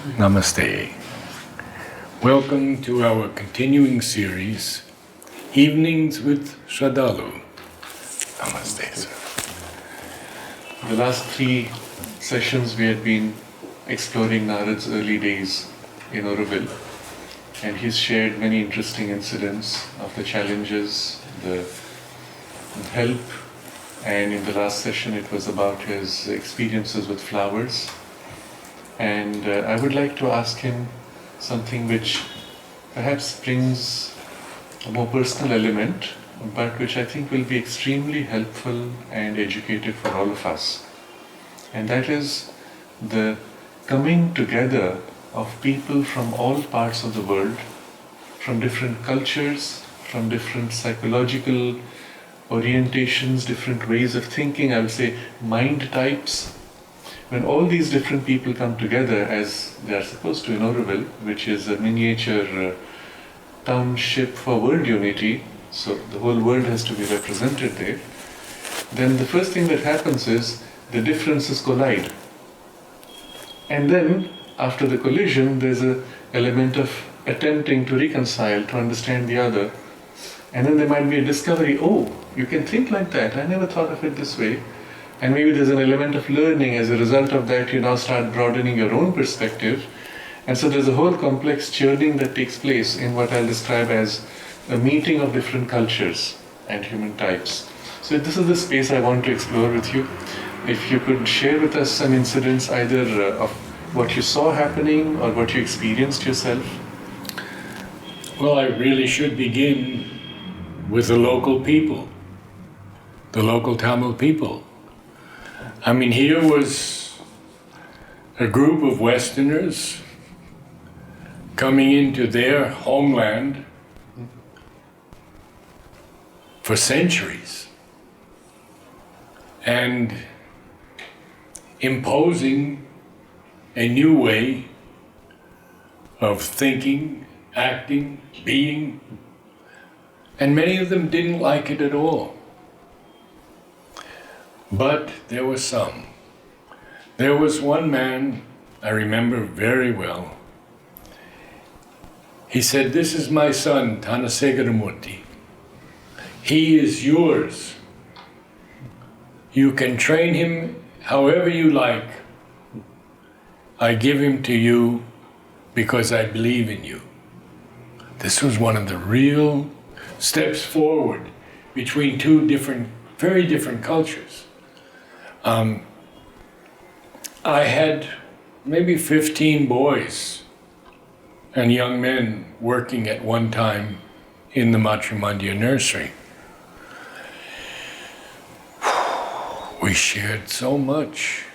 Namaste. Welcome to our continuing series, Evenings with Sraddhalu. Namaste, sir. The last 3 sessions we had been exploring Narad's early days in Auroville, and he's shared many interesting incidents of the challenges, the help, and in the last session it was about his experiences with flowers. And I would like to ask him something which perhaps brings a more personal element, but which I think will be extremely helpful and educative for all of us. And that is the coming together of people from all parts of the world, from different cultures, from different psychological orientations, different ways of thinking, I would say mind types. When all these different people come together, as they are supposed to in Auroville, which is a miniature township for world unity, so the whole world has to be represented there, then the first thing that happens is the differences collide. And then, after the collision, there's an element of attempting to reconcile, to understand the other. And then there might be a discovery, oh, you can think like that, I never thought of it this way. And maybe there's an element of learning. As a result of that, you now start broadening your own perspective. And so there's a whole complex churning that takes place in what I'll describe as a meeting of different cultures and human types. So this is the space I want to explore with you. If you could share with us some incidents either of what you saw happening or what you experienced yourself. Well, I really should begin with the local people, the local Tamil people. I mean, here was a group of Westerners coming into their homeland for centuries and imposing a new way of thinking, acting, being, and many of them didn't like it at all. But there were some. There was one man I remember very well. He said, "This is my son, Thanasegaramurti. He is yours. You can train him however you like. I give him to you because I believe in you." This was one of the real steps forward between two very different cultures. I had maybe 15 boys and young men working at one time in the Matrimandir nursery. We shared so much.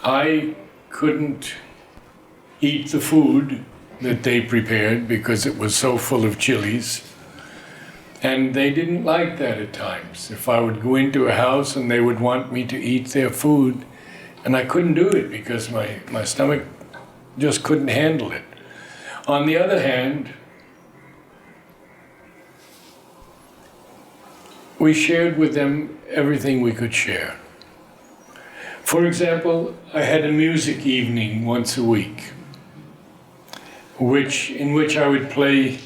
I couldn't eat the food that they prepared because it was so full of chilies. And they didn't like that at times. If I would go into a house and they would want me to eat their food, and I couldn't do it because my stomach just couldn't handle it. On the other hand, we shared with them everything we could share. For example, I had a music evening once a week, in which I would play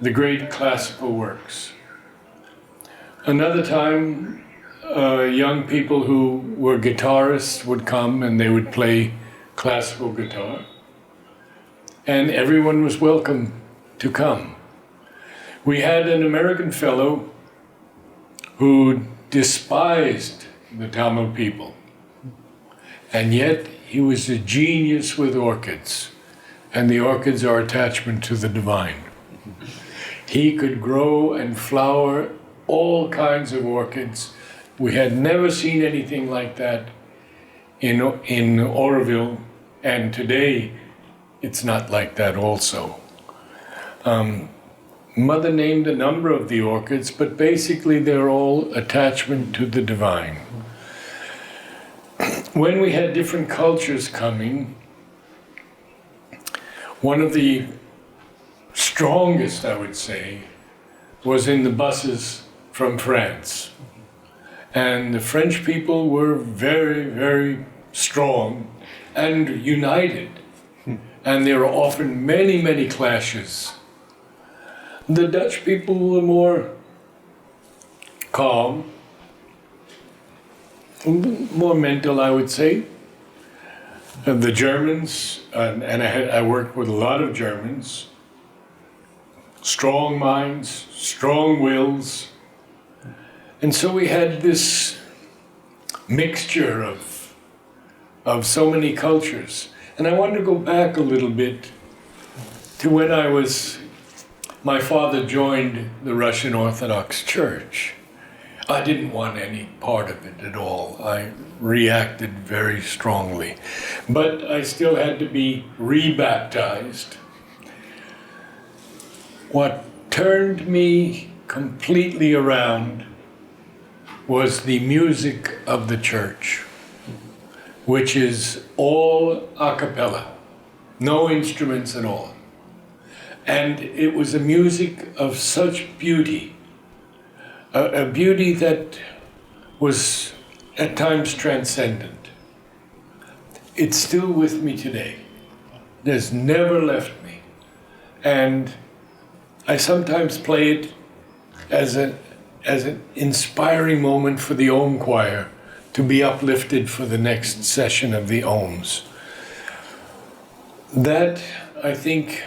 the great classical works. Another time, young people who were guitarists would come and they would play classical guitar. And everyone was welcome to come. We had an American fellow who despised the Tamil people. And yet he was a genius with orchids. And the orchids are attachment to the divine. He could grow and flower all kinds of orchids. We had never seen anything like that in Auroville, and today it's not like that also. Mother named a number of the orchids, but basically they're all attachment to the divine. When we had different cultures coming, one of the strongest, I would say, was in the buses from France. And the French people were very, very strong and united. And there are often many, many clashes. The Dutch people were more calm, more mental, I would say. The Germans, and I worked with a lot of Germans, strong minds, strong wills. And so we had this mixture of so many cultures. And I want to go back a little bit to when my father joined the Russian Orthodox Church. I didn't want any part of it at all. I reacted very strongly. But I still had to be rebaptized. What turned me completely around was the music of the church, which is all a cappella, no instruments at all. And it was a music of such beauty, a beauty that was at times transcendent. It's still with me today. It has never left me. And I sometimes play it as an inspiring moment for the Om choir to be uplifted for the next session of the Oms. That, I think,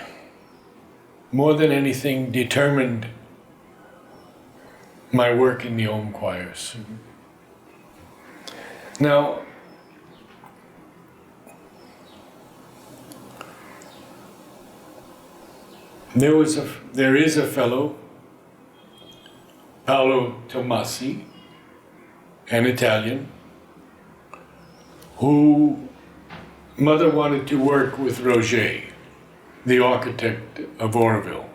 more than anything, determined my work in the Om choirs. Now, there is a fellow, Paolo Tomasi, an Italian, who mother wanted to work with Roger, the architect of Auroville.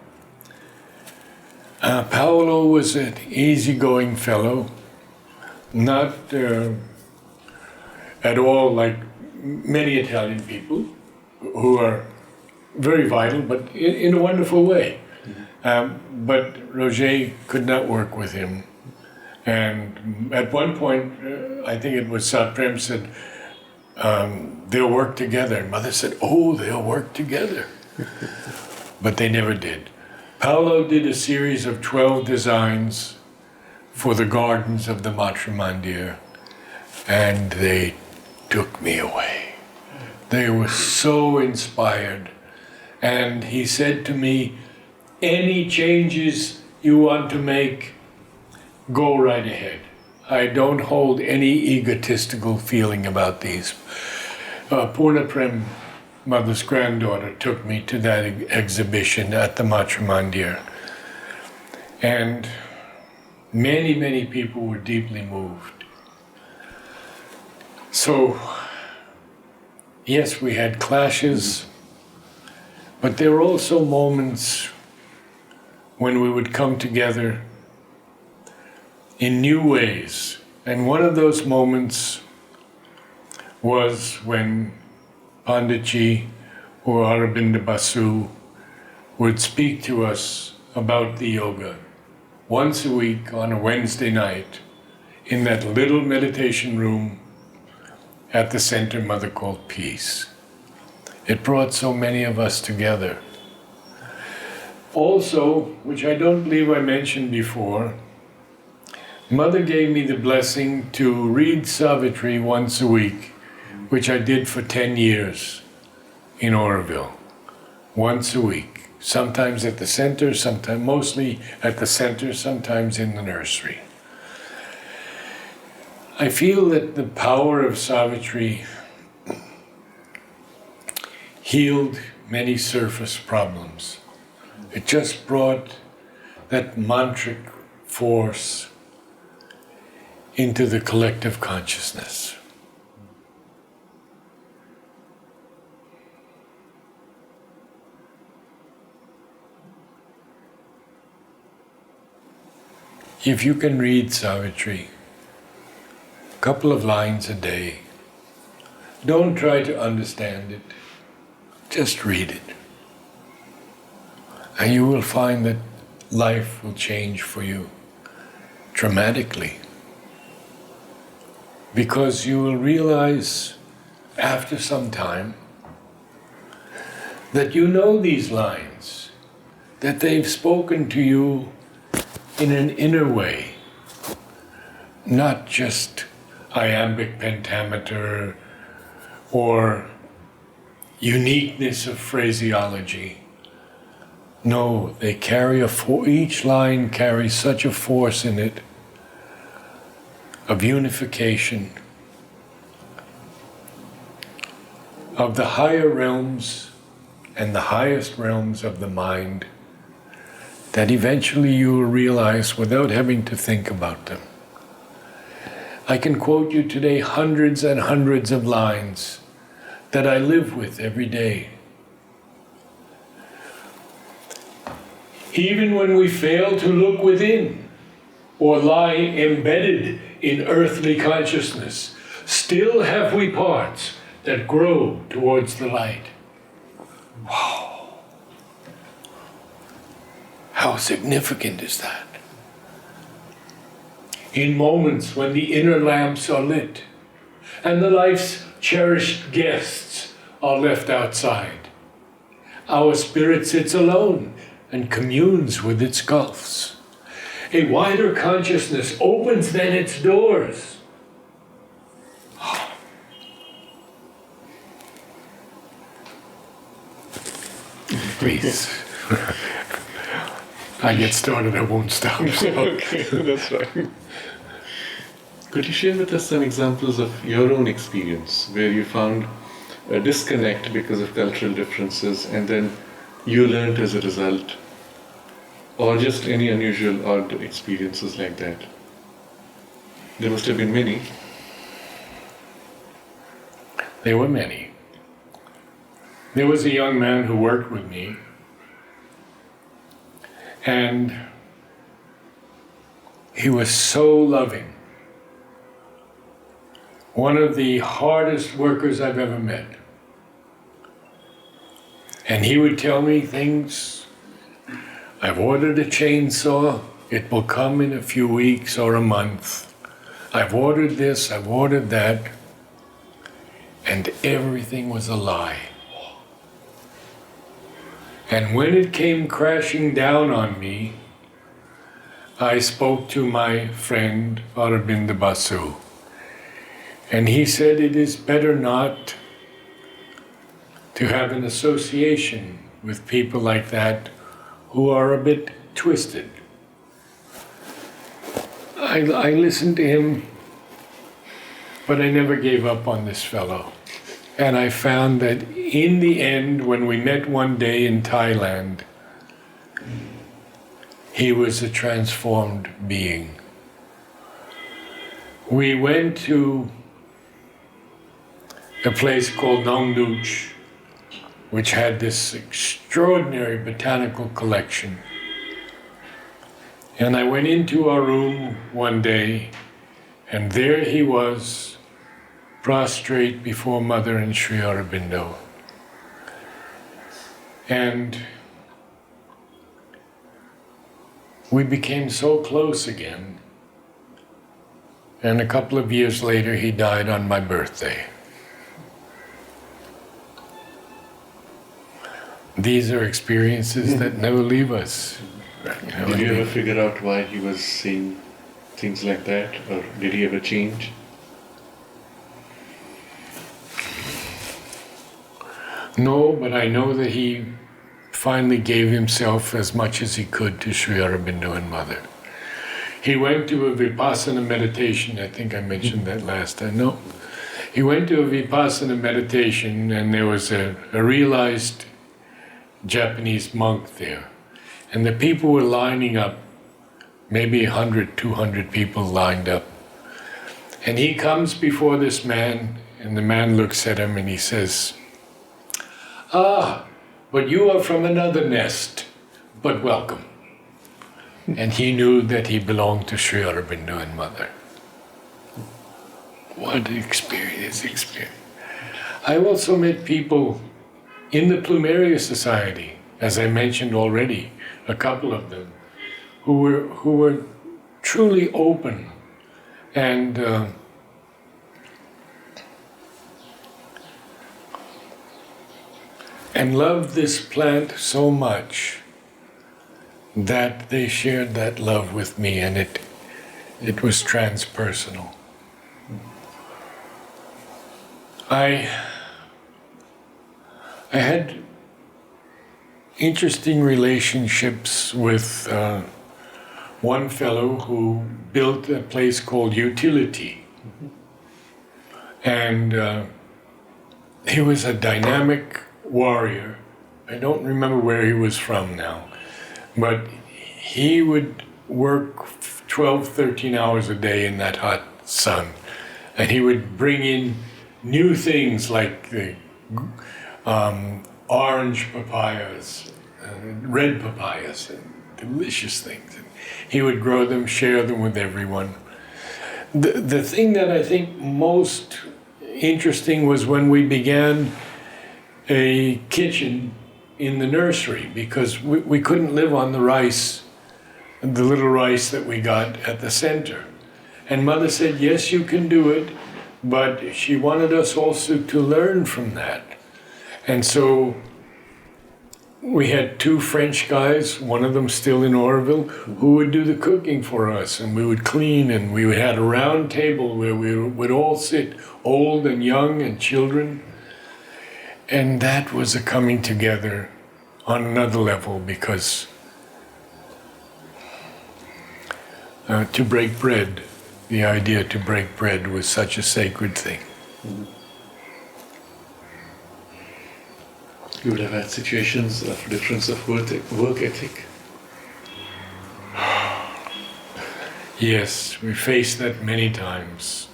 Paolo was an easygoing fellow, not at all like many Italian people who are very vital, but in a wonderful way. But Roger could not work with him. And at one point, I think it was Saprem said, they'll work together. And Mother said, oh, they'll work together. But they never did. Paolo did a series of 12 designs for the gardens of the Matrimandir, and they took me away. They were so inspired. And he said to me, any changes you want to make, go right ahead. I don't hold any egotistical feeling about these. Purnaprem, Mother's granddaughter, took me to that exhibition at the Matrimandir. And many, many people were deeply moved. So, yes, we had clashes, but there were also moments when we would come together in new ways. And one of those moments was when Panditji or Aurobindo Basu would speak to us about the yoga once a week on a Wednesday night in that little meditation room at the center Mother called Peace. It brought so many of us together. Also, which I don't believe I mentioned before, Mother gave me the blessing to read Savitri once a week, which I did for 10 years in Auroville. Once a week. Sometimes at the center, sometimes mostly at the center, sometimes in the nursery. I feel that the power of Savitri healed many surface problems. It just brought that mantric force into the collective consciousness. If you can read Savitri, a couple of lines a day, don't try to understand it, just read it. And you will find that life will change for you dramatically. Because you will realize after some time, that you know these lines, that they've spoken to you in an inner way, not just iambic pentameter or uniqueness of phraseology. No, they carry each line carries such a force in it of unification, of the higher realms and the highest realms of the mind, that eventually you will realize without having to think about them. I can quote you today hundreds and hundreds of lines that I live with every day. Even when we fail to look within or lie embedded in earthly consciousness, still have we parts that grow towards the light. Wow! How significant is that? In moments when the inner lamps are lit and the life's cherished guests are left outside, our spirit sits alone and communes with its gulfs. A wider consciousness opens then its doors. Please. I get started, I won't stop. Okay, that's right. Could you share with us some examples of your own experience where you found a disconnect because of cultural differences and then you learned as a result? Or just any unusual, odd experiences like that? There must have been many. There were many. There was a young man who worked with me, and he was so loving. One of the hardest workers I've ever met. And he would tell me things. I've ordered a chainsaw, it will come in a few weeks or a month. I've ordered this, I've ordered that. And everything was a lie. And when it came crashing down on me, I spoke to my friend Aurobindo Basu. And he said it is better not to have an association with people like that who are a bit twisted. I listened to him, but I never gave up on this fellow. And I found that in the end, when we met one day in Thailand, he was a transformed being. We went to a place called Nong Nuch, which had this extraordinary botanical collection. And I went into our room one day, and there he was, prostrate before Mother and Sri Aurobindo. And we became so close again. And a couple of years later, he died on my birthday. These are experiences that never leave us. Did you ever figure out why he was saying things like that, or did he ever change? No, but I know that he finally gave himself as much as he could to Sri Aurobindo and Mother. He went to a Vipassana meditation, I think I mentioned that last time. No, he went to a Vipassana meditation, and there was a realized Japanese monk there. And the people were lining up, maybe 100, 200 people lined up. And he comes before this man, and the man looks at him and he says, "Ah, but you are from another nest, but welcome." And he knew that he belonged to Sri Aurobindo and Mother. What experience. I also met people in the Plumeria Society, as I mentioned already, a couple of them, who were truly open and and loved this plant so much that they shared that love with me, and it was transpersonal. I had interesting relationships with one fellow who built a place called Utility. And he was a dynamic warrior. I don't remember where he was from now, but he would work 12, 13 hours a day in that hot sun. And he would bring in new things like the orange papayas, red papayas, and delicious things. And he would grow them, share them with everyone. The thing that I think most interesting was when we began a kitchen in the nursery, because we couldn't live on the rice, the little rice that we got at the center. And Mother said, yes, you can do it, but she wanted us also to learn from that. And so we had two French guys, one of them still in Auroville, who would do the cooking for us, and we would clean, and we had a round table where we would all sit, old and young and children. And that was a coming together on another level, because to break bread, the idea to break bread was such a sacred thing. You would have had situations of difference of work ethic. Yes, we faced that many times.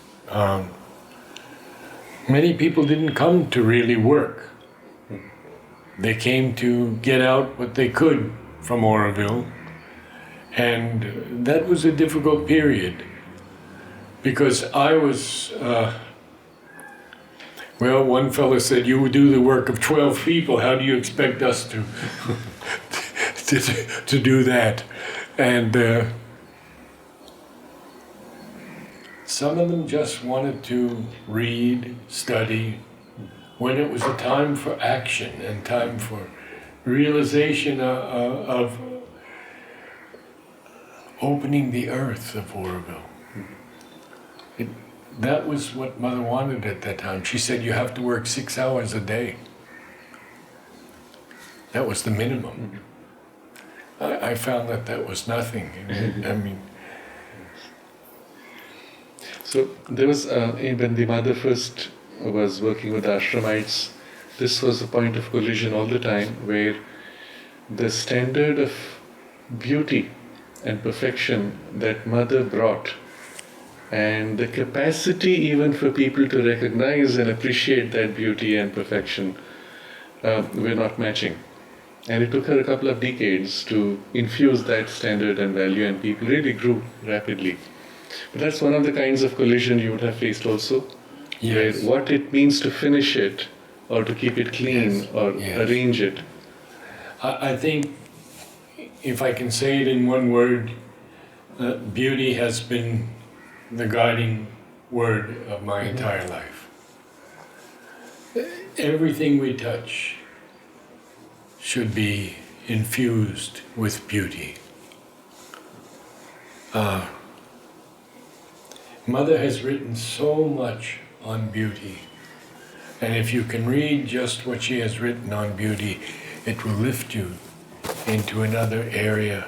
Many people didn't come to really work. They came to get out what they could from Auroville, and that was a difficult period, because I was, well, one fellow said, you would do the work of 12 people, how do you expect us to, to do that? And some of them just wanted to read, study, when it was a time for action and time for realization of opening the earth of Auroville. That was what Mother wanted at that time. She said, you have to work 6 hours a day. That was the minimum. I found that that was nothing. I mean, so there was, when the Mother first was working with the Ashramites, this was a point of collision all the time, where the standard of beauty and perfection that Mother brought, and the capacity even for people to recognize and appreciate that beauty and perfection, were not matching. And it took her a couple of decades to infuse that standard and value, and people really grew rapidly. But that's one of the kinds of collision you would have faced also. yes. Where what it means to finish it, or to keep it clean, Yes. or Yes. arrange it. I think, if I can say it in one word, beauty has been the guiding word of my entire life. Everything we touch should be infused with beauty. Mother has written so much on beauty, and if you can read just what she has written on beauty, it will lift you into another area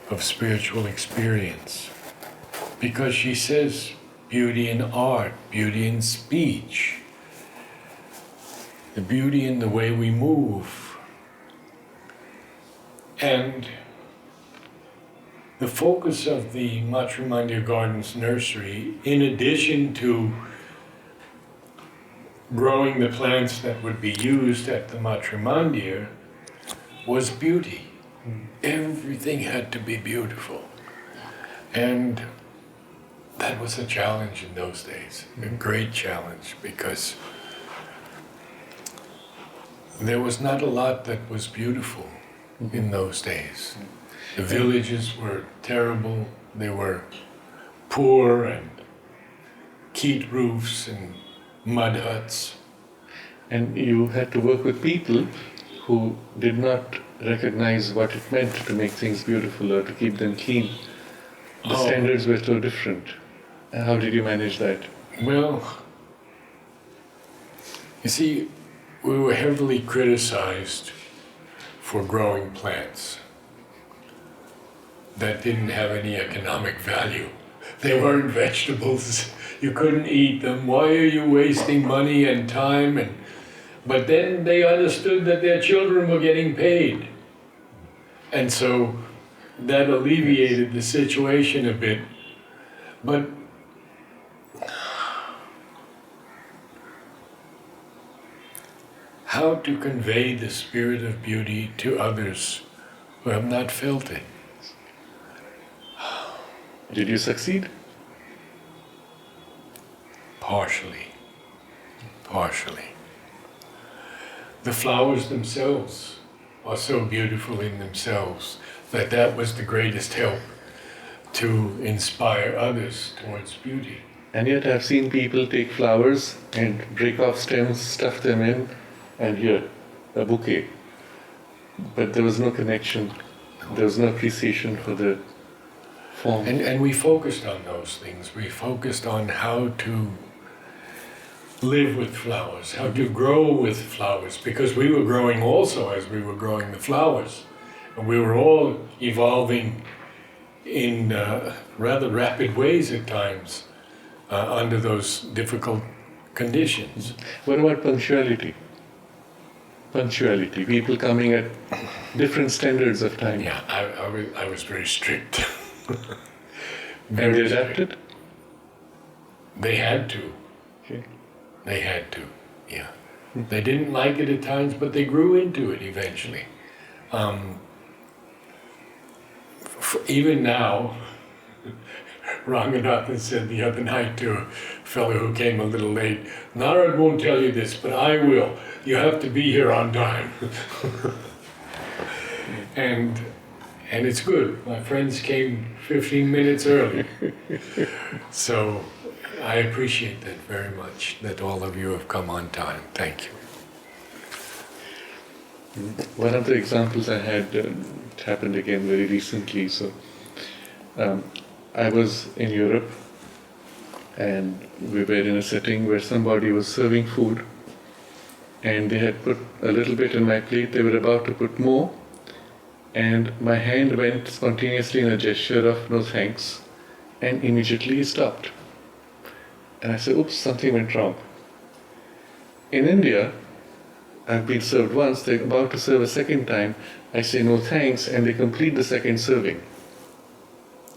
of spiritual experience. Because she says beauty in art, beauty in speech, the beauty in the way we move. And the focus of the Matrimandir Gardens nursery, in addition to growing the plants that would be used at the Matrimandir, was beauty. Everything had to be beautiful. And that was a challenge in those days, a great challenge, because there was not a lot that was beautiful in those days. The villages were terrible, they were poor and peat roofs and mud huts. And you had to work with people who did not recognize what it meant to make things beautiful or to keep them clean. The standards were so different. How did you manage that? Well, you see, we were heavily criticized for growing plants that didn't have any economic value. They weren't vegetables. You couldn't eat them. Why are you wasting money and time? But then they understood that their children were getting paid. And so that alleviated the situation a bit. But how to convey the spirit of beauty to others who have not felt it? Did you succeed? Partially. The flowers themselves are so beautiful in themselves that was the greatest help to inspire others towards beauty. And yet I've seen people take flowers and break off stems, stuff them in, and here, a bouquet. But there was no connection, there was no appreciation for the form. And we focused on those things. We focused on how to live with flowers, how to grow with flowers, because we were growing also as we were growing the flowers. And we were all evolving in rather rapid ways at times under those difficult conditions. What about punctuality? Punctuality, people coming at different standards of time. Yeah, I was very strict. And they adapted? They had to. Okay. They had to, yeah. They didn't like it at times, but they grew into it eventually. Even now, Ranganathan said the other night to a fellow who came a little late, Narad won't tell you this, but I will. You have to be here on time. and it's good. My friends came 15 minutes early. So I appreciate that very much, that all of you have come on time. Thank you. One of the examples I had, it happened again very recently. So I was in Europe and we were in a setting where somebody was serving food and they had put a little bit in my plate, they were about to put more, and my hand went spontaneously in a gesture of no thanks, and immediately he stopped. And I said, oops, something went wrong. In India, I've been served once, they're about to serve a second time, I say no thanks, and they complete the second serving.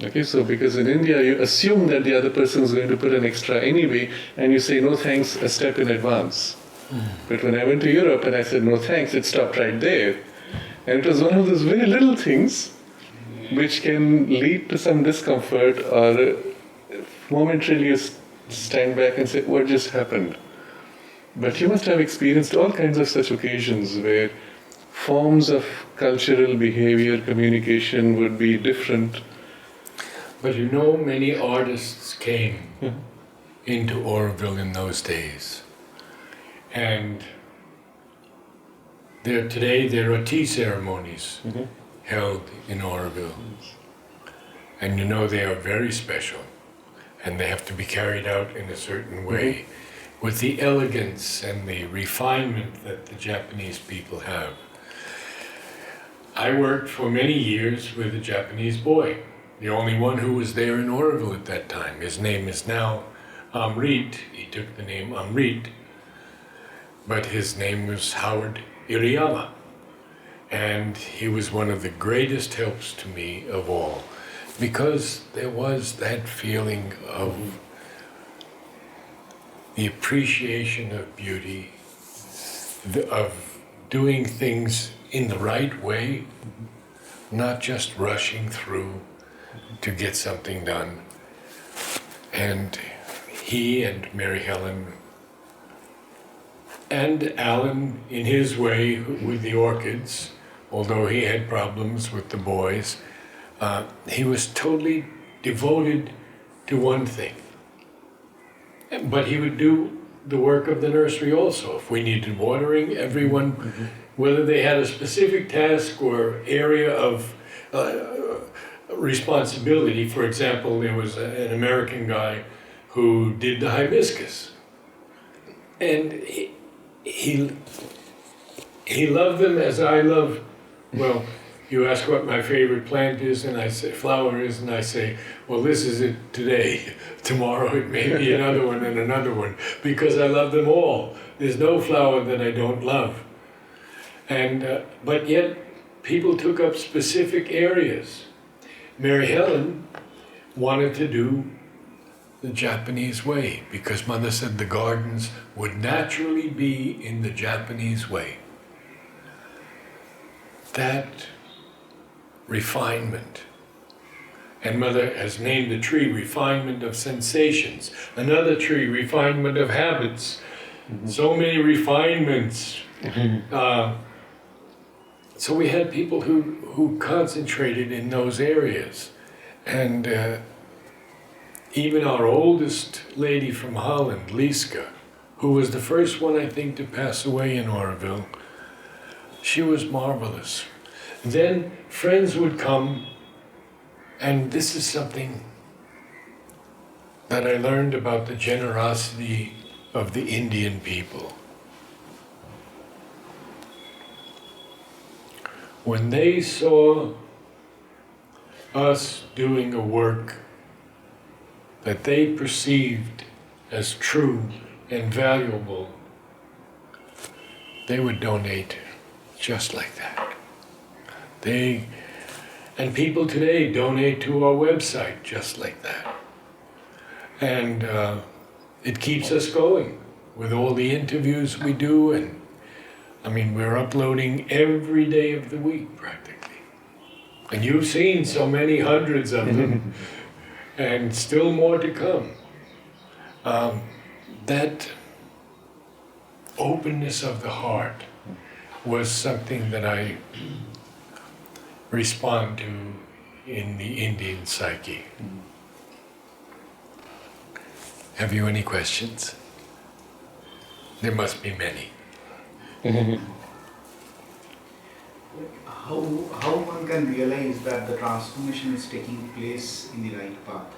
Okay, so because in India you assume that the other person is going to put an extra anyway, and you say no thanks a step in advance. But when I went to Europe and I said no thanks, it stopped right there. And it was one of those very little things which can lead to some discomfort, or momentarily you stand back and say, what just happened? But you must have experienced all kinds of such occasions where forms of cultural behavior, communication would be different. But you know, many artists came into Auroville in those days. And today there are tea ceremonies held in Auroville. And you know, they are very special. And they have to be carried out in a certain way, with the elegance and the refinement that the Japanese people have. I worked for many years with a Japanese boy, the only one who was there in Auroville at that time. His name is now Amrit. He took the name Amrit, but his name was Howard Iriyama. And he was one of the greatest helps to me of all, because there was that feeling of the appreciation of beauty, of doing things in the right way, not just rushing through to get something done. And he and Mary Helen and Alan, in his way with the orchids, although he had problems with the boys, he was totally devoted to one thing. But he would do the work of the nursery also. If we needed watering, everyone, whether they had a specific task or area of responsibility. For example, there was an American guy who did the hibiscus, and he loved them as I love. Well, you ask what my favorite plant is, and I say flower is, and I say, well, this is it today. Tomorrow it may be another one and another one, because I love them all. There's no flower that I don't love. And but yet people took up specific areas. Mary Helen wanted to do the Japanese way, because Mother said the gardens would naturally be in the Japanese way. That refinement. And Mother has named the tree refinement of sensations. Another tree, refinement of habits. So many refinements. So we had people who concentrated in those areas. And even our oldest lady from Holland, Liska, who was the first one, I think, to pass away in Auroville, she was marvelous. Then friends would come, and this is something that I learned about the generosity of the Indian people. When they saw us doing a work that they perceived as true and valuable, they would donate just like that. And people today donate to our website just like that. And it keeps us going with all the interviews we do, and I mean, we're uploading every day of the week practically. And you've seen so many hundreds of them, and still more to come. That openness of the heart was something that I respond to in the Indian psyche. Have you any questions? There must be many. How one can realize that the transformation is taking place in the right path?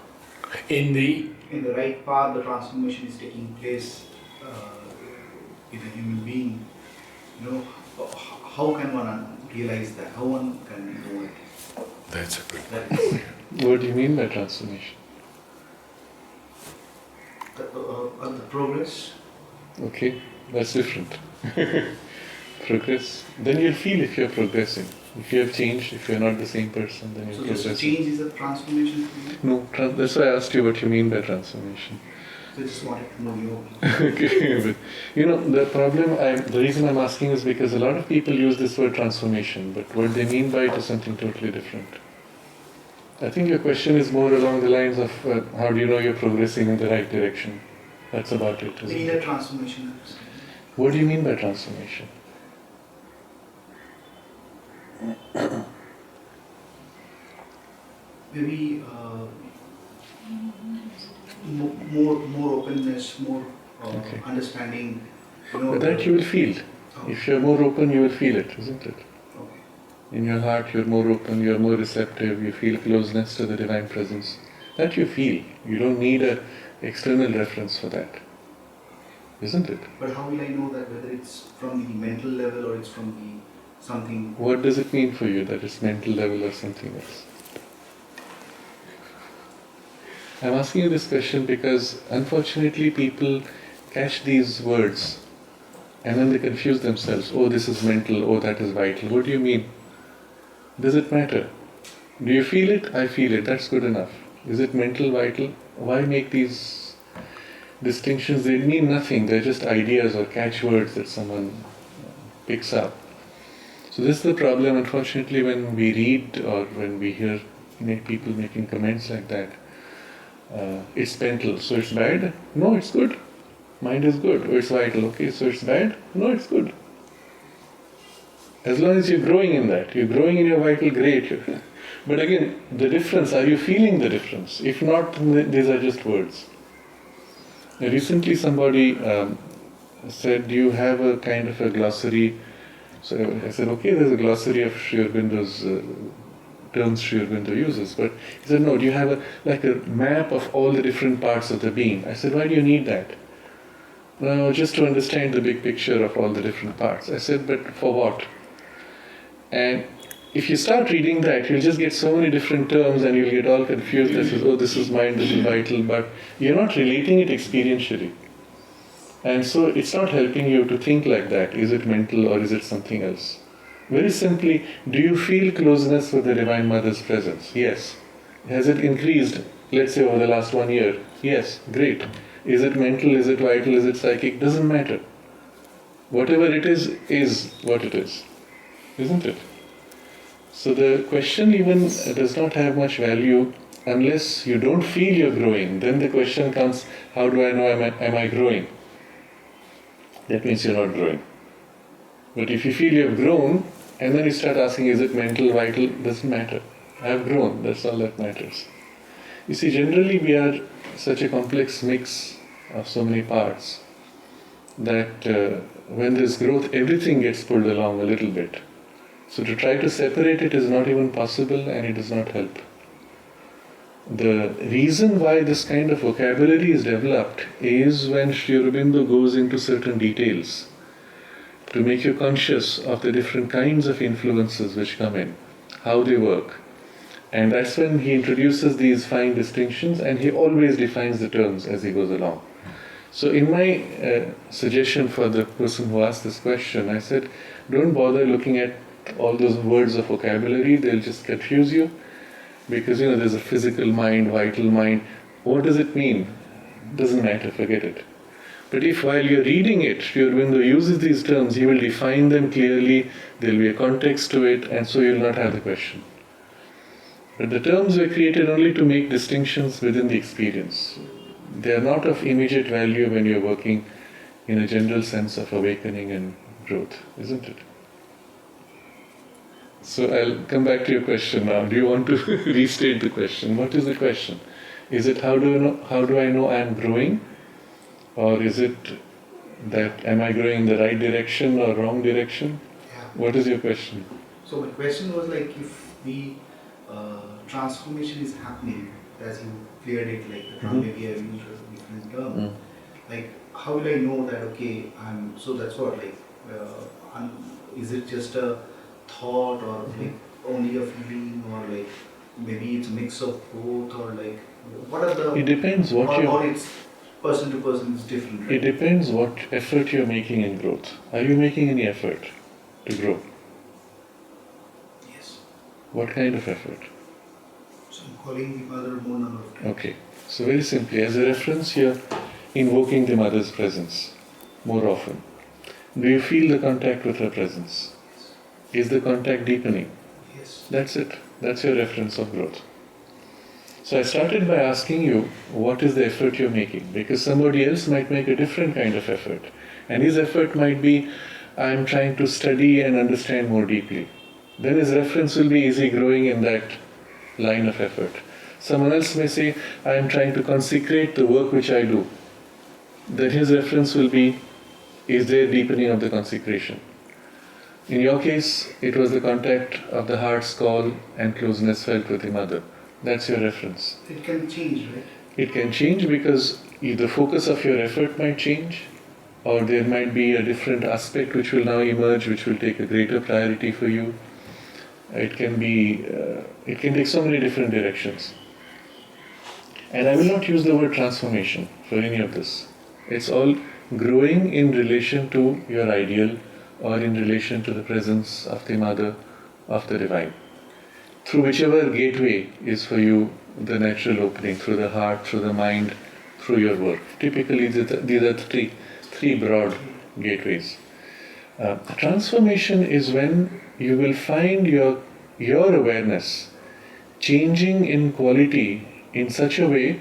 In the right path, the transformation is taking place in a human being. You know, how can one realize that? How one can know it? That's a good That is, What do you mean by transformation? the progress. Okay, that's different. Progress. Then you'll feel if you're progressing. If you have changed, if you're not the same person, then you're So progressing. this change is a transformation for you? No, that's why I asked you what you mean by transformation. So I just wanted to know your Okay, but you know, the reason I'm asking is because a lot of people use this word transformation, but what they mean by it is something totally different. I think your question is more along the lines of how do you know you're progressing in the right direction? That's about it, isn't inner it? transformation. What do you mean by transformation? Maybe more openness, more Okay. understanding. You know, But that you will feel. Oh, If you're more open, you will feel it, isn't it? okay. In your heart, you're more open, you're more receptive, you feel closeness to the Divine Presence. That you feel. You don't need an external reference for that. Isn't it? But how will I know that whether it's from the mental level or it's from the something? What does it mean for you that it's mental level or something else? I'm asking you this question because unfortunately people catch these words and then they confuse themselves. Oh, this is mental, oh, that is vital. What do you mean? Does it matter? Do you feel it? I feel it. That's good enough. Is it mental, vital? Why make these distinctions? They mean nothing. They're just ideas or catchwords that someone picks up. So this is the problem, unfortunately, when we read or when we hear people making comments like that. It's mental, so it's bad? No, it's good. Mind is good. Oh, it's vital. Okay, so it's bad? No, it's good. As long as you're growing in that, you're growing in your vital, great. But again, the difference, are you feeling the difference? If not, these are just words. Recently somebody said, do you have a kind of a glossary? So I said, okay, there's a glossary of Sri Aurobindo's terms Sri Aurobindo uses. But he said, no, do you have a map of all the different parts of the being? I said, why do you need that? No, just to understand the big picture of all the different parts. I said, but for what? And if you start reading that, you'll just get so many different terms and you'll get all confused. This is, oh, this is mind, this is vital, but you're not relating it experientially. And so it's not helping you to think like that. Is it mental or is it something else? Very simply, do you feel closeness with the Divine Mother's presence? Yes. Has it increased, let's say, over the last 1 year? Yes. Great. Is it mental, is it vital, is it psychic? Doesn't matter. Whatever it is what it is. Isn't it? So the question even does not have much value unless you don't feel you're growing. Then the question comes, how do I know am I growing? That means you're not growing. But if you feel you've grown, and then you start asking, is it mental, vital? Doesn't matter. I've grown, that's all that matters. You see, generally we are such a complex mix of so many parts that when there's growth, everything gets pulled along a little bit. So to try to separate it is not even possible, and it does not help. The reason why this kind of vocabulary is developed is when Sri Aurobindo goes into certain details to make you conscious of the different kinds of influences which come in, how they work. And that's when he introduces these fine distinctions, and he always defines the terms as he goes along. So in my suggestion for the person who asked this question, I said, don't bother looking at all those words of vocabulary, they'll just confuse you. Because there's a physical mind, vital mind. What does it mean? Doesn't matter, forget it. But if while you're reading it, Sri Aurobindo uses these terms, he will define them clearly, there'll be a context to it, and so you'll not have the question. But the terms were created only to make distinctions within the experience. They are not of immediate value when you're working in a general sense of awakening and growth, isn't it? So I'll come back to your question now. Do you want to restate the question? What is the question? Is it how do I know I'm growing? Or is it that am I growing in the right direction or wrong direction? Yeah. What is your question? So my question was like, if the transformation is happening, as you cleared it, like maybe I used a different term, like how will I know that okay, so that's what, like is it just a thought, or like only a feeling, or like maybe it's a mix of both, or like what are the... It depends what or it's person to person is different, right? It depends what effort you're making in growth. Are you making any effort to grow? Yes. What kind of effort? So I'm calling the mother more number of times. Okay. So very simply, as a reference, you're invoking the mother's presence more often. Do you feel the contact with her presence? Is the contact deepening? Yes. That's it. That's your reference of growth. So I started by asking you, what is the effort you're making? Because somebody else might make a different kind of effort. And his effort might be, I'm trying to study and understand more deeply. Then his reference will be, is he growing in that line of effort? Someone else may say, I'm trying to consecrate the work which I do. Then his reference will be, is there deepening of the consecration? In your case, it was the contact of the heart's call and closeness felt with the mother. That's your reference. It can change, right? It can change because the focus of your effort might change, or there might be a different aspect which will now emerge, which will take a greater priority for you. It can take so many different directions. And I will not use the word transformation for any of this. It's all growing in relation to your ideal, or in relation to the presence of the Mother, of the Divine. Through whichever gateway is for you the natural opening, through the heart, through the mind, through your work. Typically these are three broad gateways. Transformation is when you will find your awareness changing in quality in such a way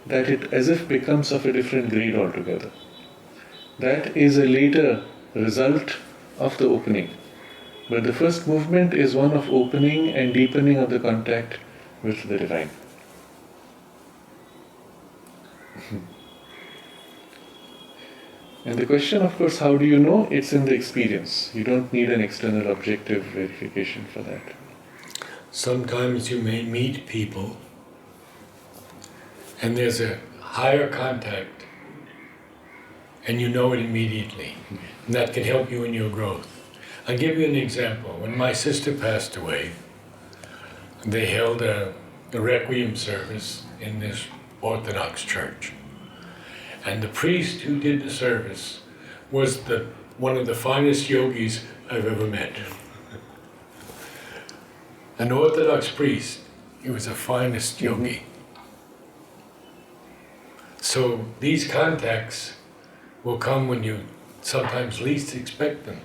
that it as if becomes of a different grade altogether. That is a later result of the opening. But the first movement is one of opening and deepening of the contact with the Divine. And the question, of course, how do you know? It's in the experience. You don't need an external objective verification for that. Sometimes you may meet people and there's a higher contact and you know it immediately. And that can help you in your growth. I'll give you an example. When my sister passed away, they held a requiem service in this Orthodox church. And the priest who did the service was one of the finest yogis I've ever met. An Orthodox priest, he was the finest yogi. So these contacts will come when you sometimes least expect them.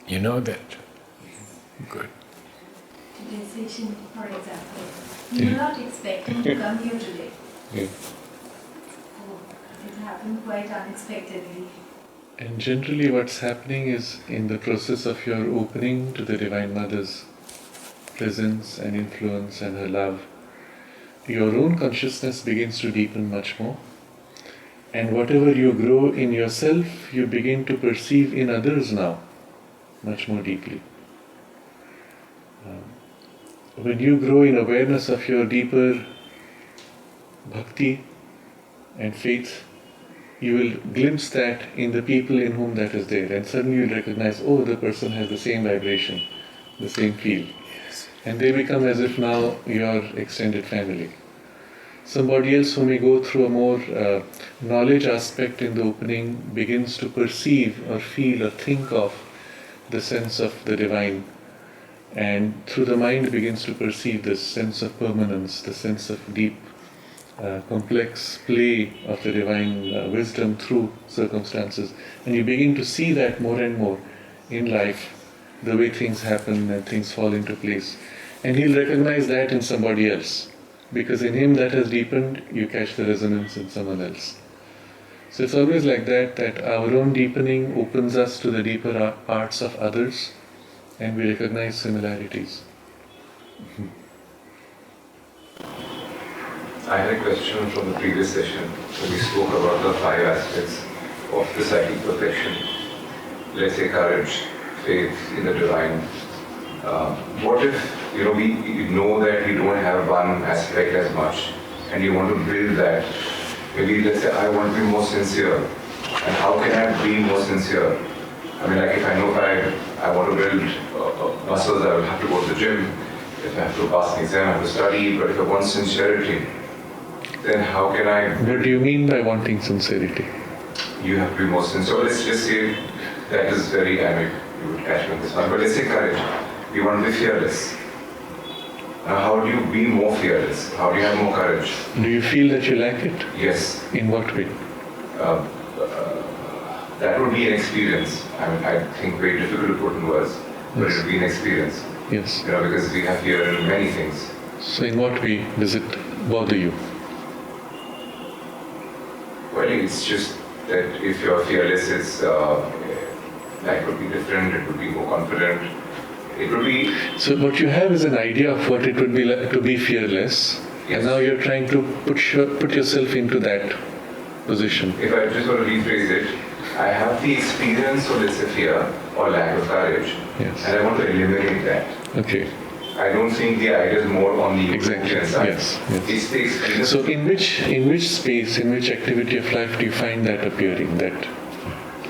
You know that. Good. Today's session, for example, you were not expecting to come here today. Yeah. It happened quite unexpectedly. And generally what's happening is in the process of your opening to the Divine Mother's presence and influence and her love, your own consciousness begins to deepen much more. And whatever you grow in yourself, you begin to perceive in others now, much more deeply. When you grow in awareness of your deeper bhakti and faith, you will glimpse that in the people in whom that is there, and suddenly you'll recognize, oh, the person has the same vibration, the same feel. Yes. And they become as if now your extended family. Somebody else who may go through a more knowledge aspect in the opening begins to perceive or feel or think of the sense of the divine, and through the mind begins to perceive this sense of permanence, the sense of deep complex play of the divine wisdom through circumstances, and you begin to see that more and more in life, the way things happen and things fall into place. And he'll recognize that in somebody else, because in him that has deepened, you catch the resonance in someone else. So it's always like that, that our own deepening opens us to the deeper parts of others, and we recognize similarities. I had a question from the previous session when we spoke about the 5 aspects of the psychic perfection. Let's say courage, faith in the divine. What if we know that we don't have one aspect as much, and you want to build that? Maybe let's say I want to be more sincere, and how can I be more sincere? I mean, like if I know if I want to build muscles, I will have to go to the gym. If I have to pass an exam, I have to study. But if I want sincerity, then how can I? What do you mean by wanting sincerity? You have to be more sincere. So let's just say that is very, I mean, you would catch me on this one. But let's say courage. You want to be fearless. Now, how do you be more fearless? How do you have more courage? Do you feel that you lack it? Yes. In what way? That would be an experience. I mean, I think very difficult to put in words, but it would be an experience. Yes. Because we have fear in many things. So in what way does it bother you? Well, it's just that if you're fearless, it's life would be different. It would be more confident. It would be. So what you have is an idea of what it would be like to be fearless, Yes. and now you're trying to put yourself into that position. If I just want to rephrase it, I have the experience of, let's say, fear or lack of courage, Yes. and I want to eliminate that. Okay. I don't think the idea is more on the Exactly. utopian side. Yes. It's the experience. So in which space, in which activity of life do you find that appearing, that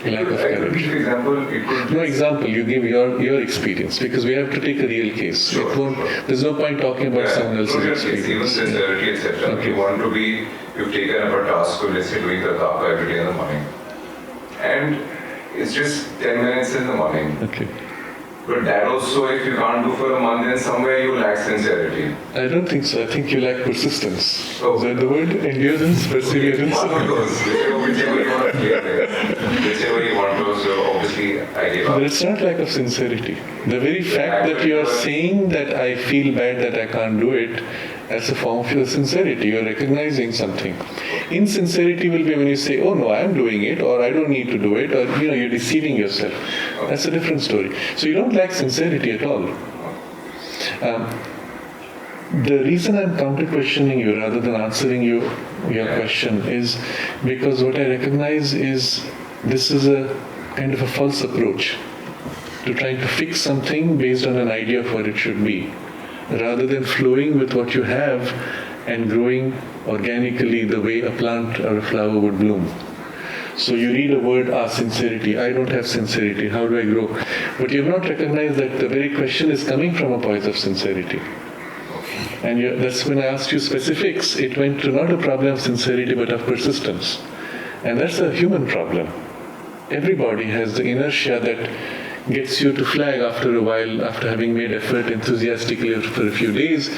lack of For courage? example, it could. No example, you give your experience, because we have to take a real case. Sure, sure. There's no point talking about someone else's Even experience. sincerity, etc. Okay. You want to be, you've taken up a task of, let's say, doing the tapa every day in the morning. And it's just 10 minutes in the morning. Okay. But that also, if you can't do for a month, then somewhere you lack sincerity. I don't think so. I think you lack persistence. Oh. Is that the word? Endurance, perseverance? One of those, whichever you want to clear it. Whichever you want to, so obviously I gave up. But it's not lack of sincerity. The very fact that you are saying that I feel bad that I can't do it as a form of your sincerity, you are recognizing something. Insincerity will be when you say, oh no, I am doing it, or I don't need to do it, or you're deceiving yourself. That's a different story. So you don't lack sincerity at all. The reason I'm counter-questioning you rather than answering you your question is because what I recognize is this is a kind of a false approach to trying to fix something based on an idea of what it should be, rather than flowing with what you have and growing organically the way a plant or a flower would bloom. So you read a word, sincerity. I don't have sincerity. How do I grow? But you have not recognized that the very question is coming from a point of sincerity. And that's when I asked you specifics. It went to not a problem of sincerity, but of persistence. And that's a human problem. Everybody has the inertia that gets you to flag after a while, after having made effort enthusiastically for a few days.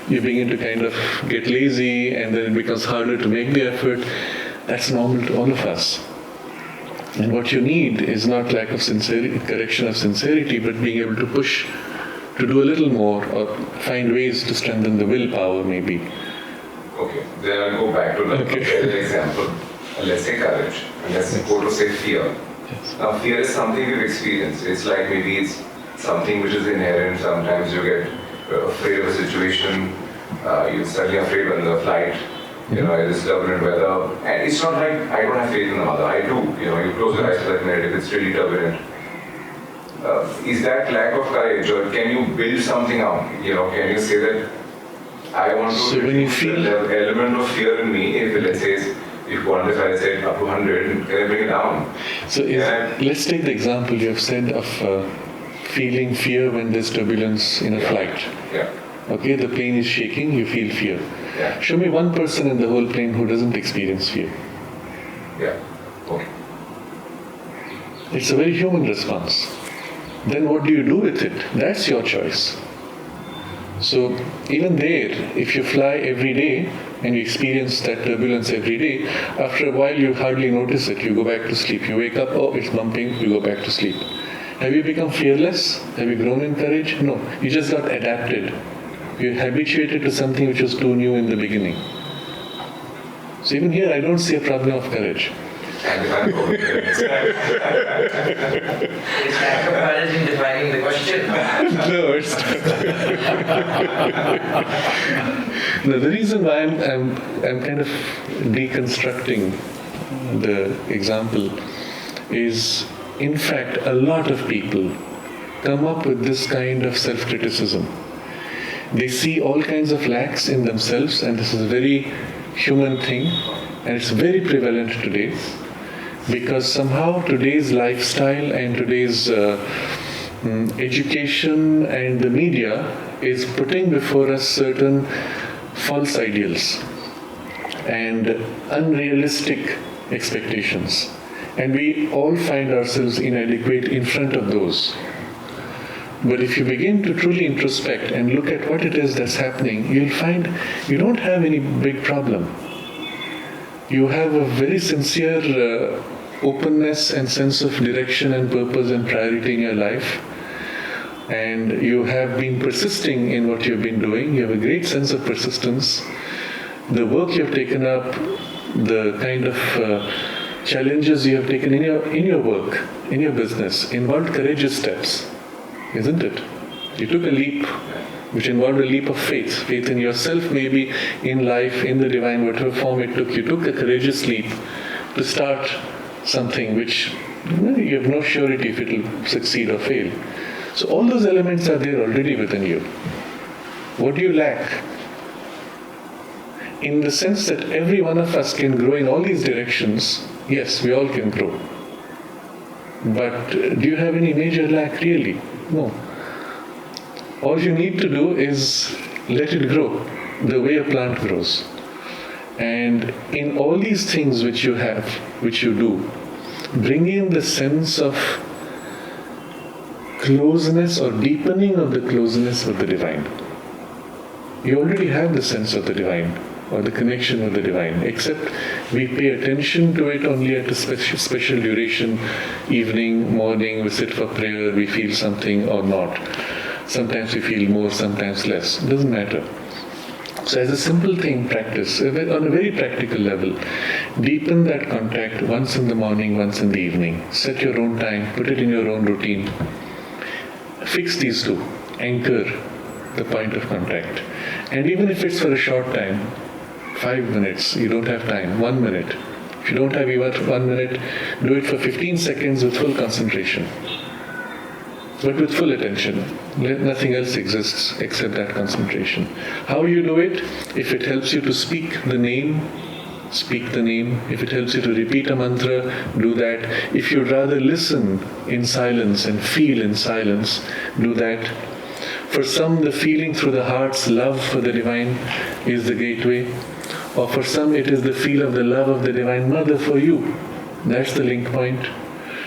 You begin to kind of get lazy, and then it becomes harder to make the effort. That's normal to all of us. And what you need is not lack of sincerity, correction of sincerity, but being able to push to do a little more or find ways to strengthen the willpower maybe. Okay, then I'll go back to the example. Let's say courage, and let's go to say fear. Yes. Now fear is something we've experienced. It's like maybe it's something which is inherent. Sometimes you get afraid of a situation, you're suddenly afraid when the flight, it is turbulent weather. And it's not like I don't have faith in the mother. I do. You close your eyes to that minute if it's really turbulent. Is that lack of courage, or can you build something up? Can you say that I want to so when you feel the element of fear in me, if let's say if quantify, let's say up to 100, can I bring it down? So let's take the example you have said of feeling fear when there's turbulence in a flight. Yeah. Okay, the plane is shaking, you feel fear. Yeah. Show me one person in the whole plane who doesn't experience fear. Yeah. Okay. It's a very human response. Then what do you do with it? That's your choice. So even there, if you fly every day and you experience that turbulence every day, after a while you hardly notice it. You go back to sleep. You wake up, oh, it's bumping, you go back to sleep. Have you become fearless? Have you grown in courage? No. You just got adapted. You're habituated to something which was too new in the beginning. So even here, I don't see a problem of courage. It's lack of courage in defining the question. No, it's no. The reason why I'm kind of deconstructing the example is, in fact, a lot of people come up with this kind of self-criticism. They see all kinds of lacks in themselves, and this is a very human thing, and it's very prevalent today. Because somehow today's lifestyle and today's education and the media is putting before us certain false ideals and unrealistic expectations. And we all find ourselves inadequate in front of those. But if you begin to truly introspect and look at what it is that's happening, you'll find you don't have any big problem. You have a very sincere openness and sense of direction and purpose and priority in your life. And you have been persisting in what you've been doing. You have a great sense of persistence. The work you have taken up, the kind of challenges you have taken in your work, in your business, involved courageous steps, isn't it? You took a leap which involved a leap of faith. Faith in yourself, maybe in life, in the divine, whatever form it took. You took a courageous leap to start something which you have no surety if it will succeed or fail. So all those elements are there already within you. What do you lack? In the sense that every one of us can grow in all these directions, yes, we all can grow. But do you have any major lack really? No. All you need to do is let it grow the way a plant grows. And in all these things which you have, which you do, bring in the sense of closeness or deepening of the closeness with the divine. You already have the sense of the divine or the connection with the divine, except we pay attention to it only at a special duration, evening, morning, we sit for prayer, we feel something or not. Sometimes we feel more, sometimes less. It doesn't matter. So as a simple thing, practice, on a very practical level, deepen that contact once in the morning, once in the evening. Set your own time, put it in your own routine. Fix these two. Anchor the point of contact. And even if it's for a short time, 5 minutes. You don't have time. 1 minute. If you don't have even 1 minute, do it for 15 seconds with full concentration. But with full attention. Nothing else exists except that concentration. How you do it? If it helps you to speak the name. If it helps you to repeat a mantra, do that. If you'd rather listen in silence and feel in silence, do that. For some, the feeling through the heart's love for the divine is the gateway. Or for some, it is the feel of the love of the Divine Mother for you. That's the link point.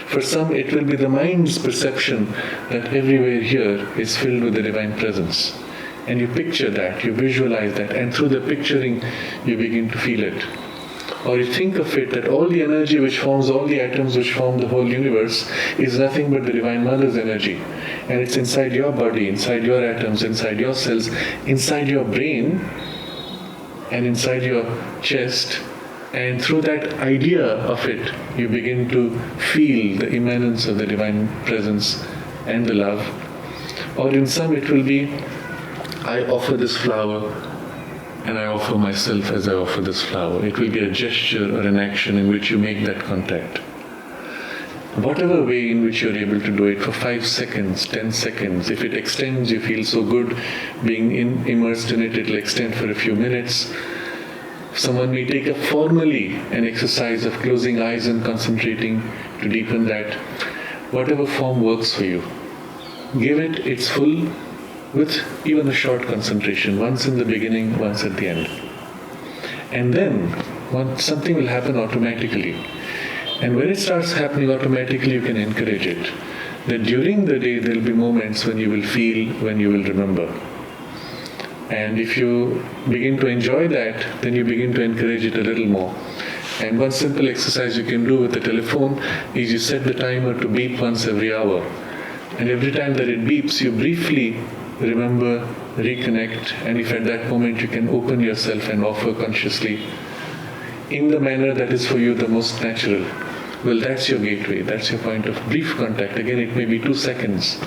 For some, it will be the mind's perception that everywhere here is filled with the Divine Presence. And you picture that, you visualize that, and through the picturing, you begin to feel it. Or you think of it that all the energy which forms all the atoms which form the whole universe is nothing but the Divine Mother's energy. And it's inside your body, inside your atoms, inside your cells, inside your brain, and inside your chest. And through that idea of it, you begin to feel the immanence of the Divine Presence and the love. Or in some it will be, I offer this flower, and I offer myself as I offer this flower. It will be a gesture or an action in which you make that contact. Whatever way in which you're able to do it, for 5 seconds, 10 seconds, if it extends, you feel so good being immersed in it, it'll extend for a few minutes. Someone may take up formally an exercise of closing eyes and concentrating to deepen that. Whatever form works for you. Give it its full with even a short concentration, once in the beginning, once at the end. And then something will happen automatically. And when it starts happening automatically, you can encourage it. That during the day there will be moments when you will feel, when you will remember. And if you begin to enjoy that, then you begin to encourage it a little more. And one simple exercise you can do with the telephone is you set the timer to beep once every hour. And every time that it beeps, you briefly remember, reconnect, and if at that moment you can open yourself and offer consciously in the manner that is for you the most natural, well, that's your gateway, that's your point of brief contact. Again, it may be 2 seconds.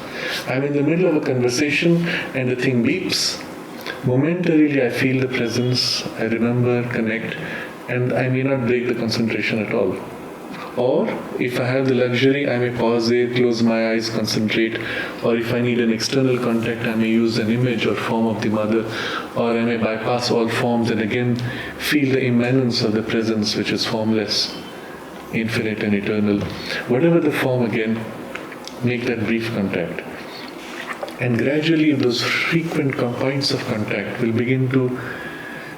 I'm in the middle of a conversation and the thing beeps. Momentarily I feel the presence, I remember, connect, and I may not break the concentration at all. Or, if I have the luxury, I may pause there, close my eyes, concentrate. Or if I need an external contact, I may use an image or form of the Mother. Or I may bypass all forms and again feel the immanence of the presence which is formless, infinite and eternal. Whatever the form, again, make that brief contact. And gradually those frequent points of contact will begin to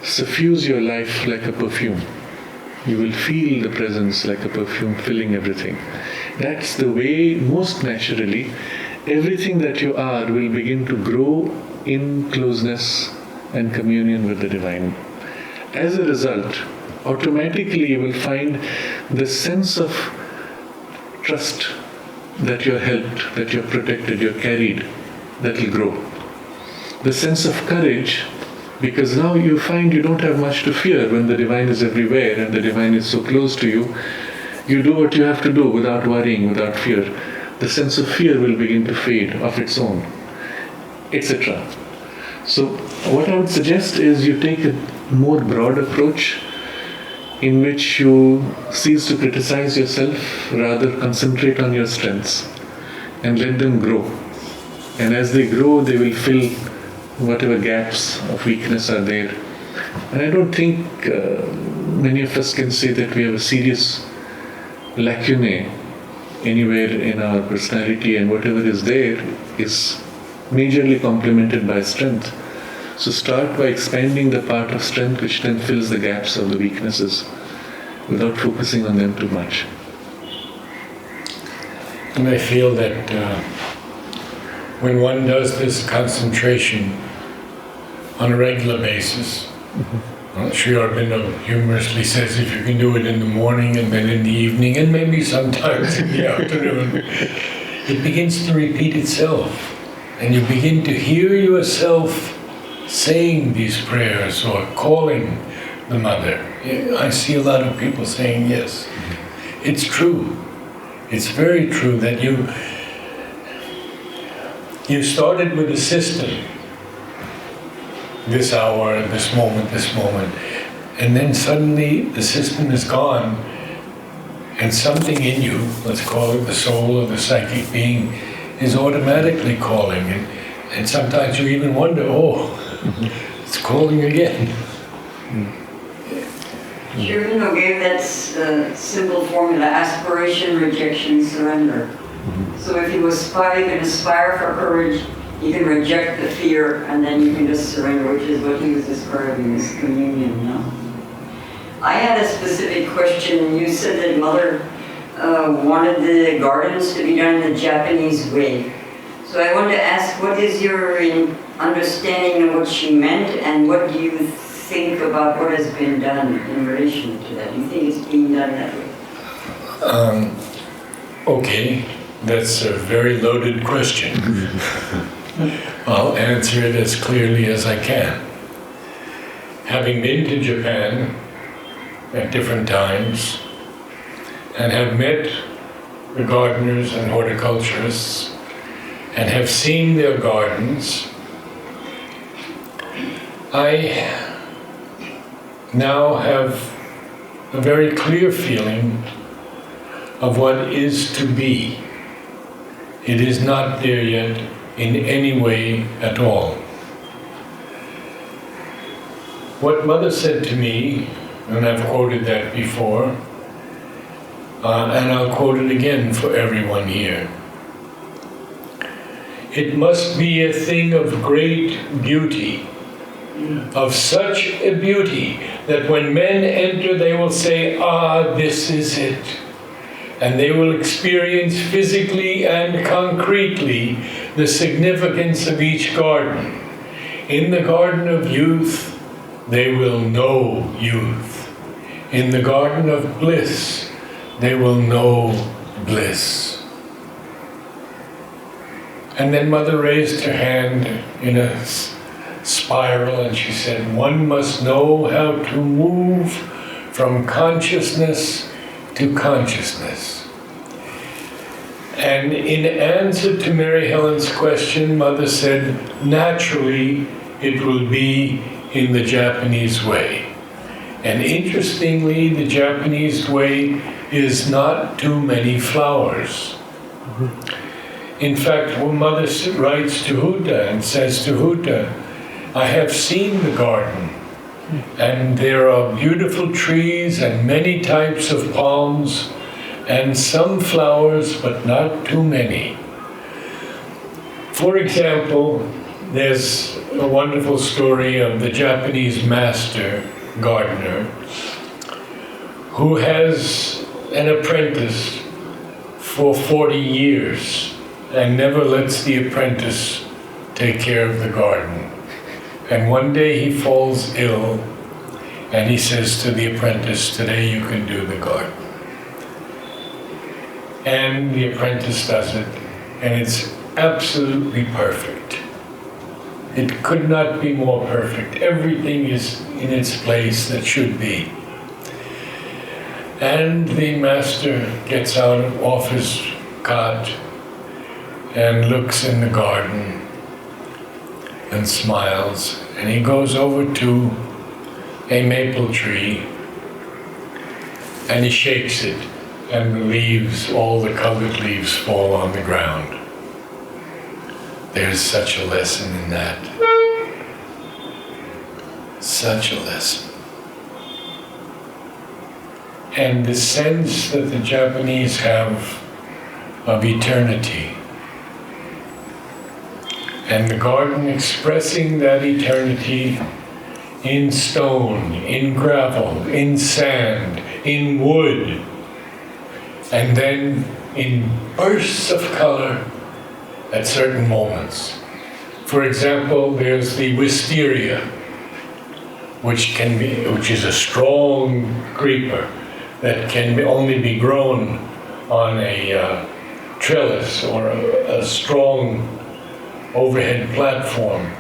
suffuse your life like a perfume. You will feel the presence like a perfume filling everything. That's the way, most naturally, everything that you are will begin to grow in closeness and communion with the Divine. As a result, automatically you will find the sense of trust that you're helped, that you're protected, you're carried, that will grow. The sense of courage, because now you find you don't have much to fear when the Divine is everywhere and the Divine is so close to you. You do what you have to do without worrying, without fear. The sense of fear will begin to fade of its own, etc. So what I would suggest is you take a more broad approach in which you cease to criticize yourself, rather concentrate on your strengths and let them grow. And as they grow, they will fill whatever gaps of weakness are there. And I don't think many of us can say that we have a serious lacunae anywhere in our personality, and whatever is there is majorly complemented by strength. So start by expanding the part of strength which then fills the gaps of the weaknesses without focusing on them too much. And I feel that when one does this concentration on a regular basis, Sri Aurobindo humorously says if you can do it in the morning and then in the evening and maybe sometimes in the afternoon, it begins to repeat itself. And you begin to hear yourself saying these prayers or calling the Mother. I see a lot of people saying yes. It's true. It's very true that you started with a system. This hour, this moment, and then suddenly the system is gone, and something in you, let's call it the soul or the psychic being, is automatically calling, and sometimes you even wonder, oh, it's calling again. Sraddhalu gave that simple formula: aspiration, rejection, surrender. So if you can aspire for courage, you can reject the fear, and then you can just surrender, which is what he was describing as communion. No? I had a specific question. You said that Mother wanted the gardens to be done in the Japanese way. So I want to ask, what is your understanding of what she meant, and what do you think about what has been done in relation to that? Do you think it's being done that way? Okay, that's a very loaded question. I'll answer it as clearly as I can. Having been to Japan at different times and have met the gardeners and horticulturists and have seen their gardens, I now have a very clear feeling of what is to be. It is not there yet in any way at all. What Mother said to me, and I've quoted that before, and I'll quote it again for everyone here. It must be a thing of great beauty, of such a beauty that when men enter they will say, ah, this is it. And they will experience physically and concretely the significance of each garden. In the garden of youth, they will know youth. In the garden of bliss, they will know bliss. And then Mother raised her hand in a spiral and she said, one must know how to move from consciousness to consciousness. And in answer to Mary Helen's question, Mother said, naturally, it will be in the Japanese way. And interestingly, the Japanese way is not too many flowers. In fact, when Mother writes to Huta and says to Huta, I have seen the garden, and there are beautiful trees and many types of palms and some flowers, but not too many. For example, there's a wonderful story of the Japanese master gardener who has an apprentice for 40 years and never lets the apprentice take care of the garden. And one day he falls ill and he says to the apprentice, today you can do the garden. And the apprentice does it, and it's absolutely perfect. It could not be more perfect. Everything is in its place that should be. And the master gets out off his cot and looks in the garden and smiles, and he goes over to a maple tree and he shakes it, and the leaves, all the colored leaves, fall on the ground. There's such a lesson in that. Such a lesson. And the sense that the Japanese have of eternity, and the garden expressing that eternity in stone, in gravel, in sand, in wood, and then in bursts of color at certain moments. For example, there's the wisteria, which is a strong creeper that can only be grown on a trellis or a strong overhead platform.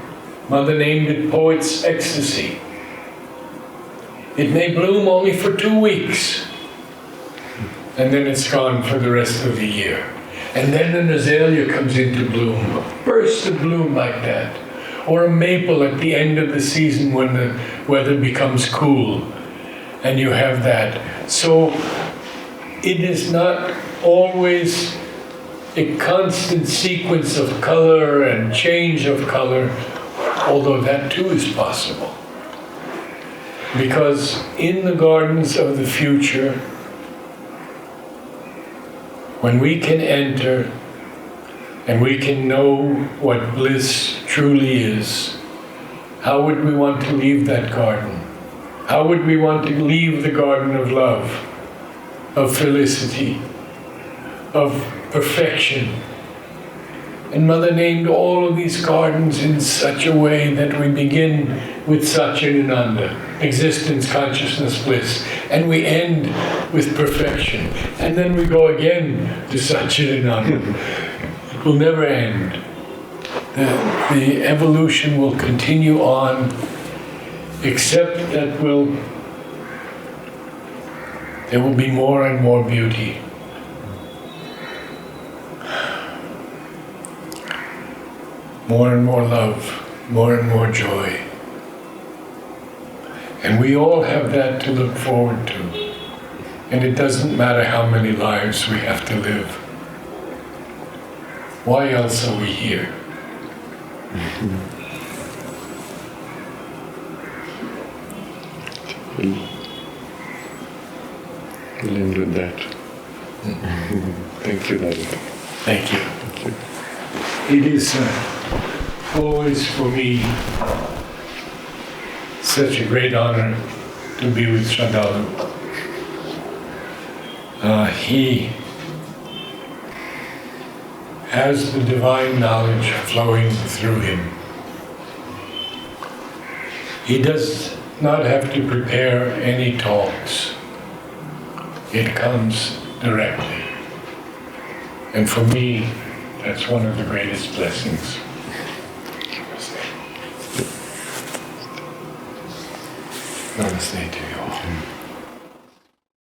Mother named it Poet's Ecstasy. It may bloom only for 2 weeks, and then it's gone for the rest of the year. And then an azalea comes into bloom, a burst of bloom like that. Or a maple at the end of the season when the weather becomes cool, and you have that. So it is not always a constant sequence of color and change of color, although that too is possible. Because in the gardens of the future, when we can enter and we can know what bliss truly is, how would we want to leave that garden? How would we want to leave the garden of love, of felicity, of perfection? And Mother named all of these gardens in such a way that we begin with Satchidananda, existence, consciousness, bliss, and we end with perfection. And then we go again to Satchidananda. It will never end. The evolution will continue on, except that there will be more and more beauty. More and more love, more and more joy. And we all have that to look forward to. And it doesn't matter how many lives we have to live. Why else are we here? We'll end with that. Thank you, Narad. Thank you. It is always for me such a great honor to be with Sraddhalu. He has the divine knowledge flowing through him. He does not have to prepare any talks. It comes directly. And for me, that's one of the greatest blessings. Namaste to you all.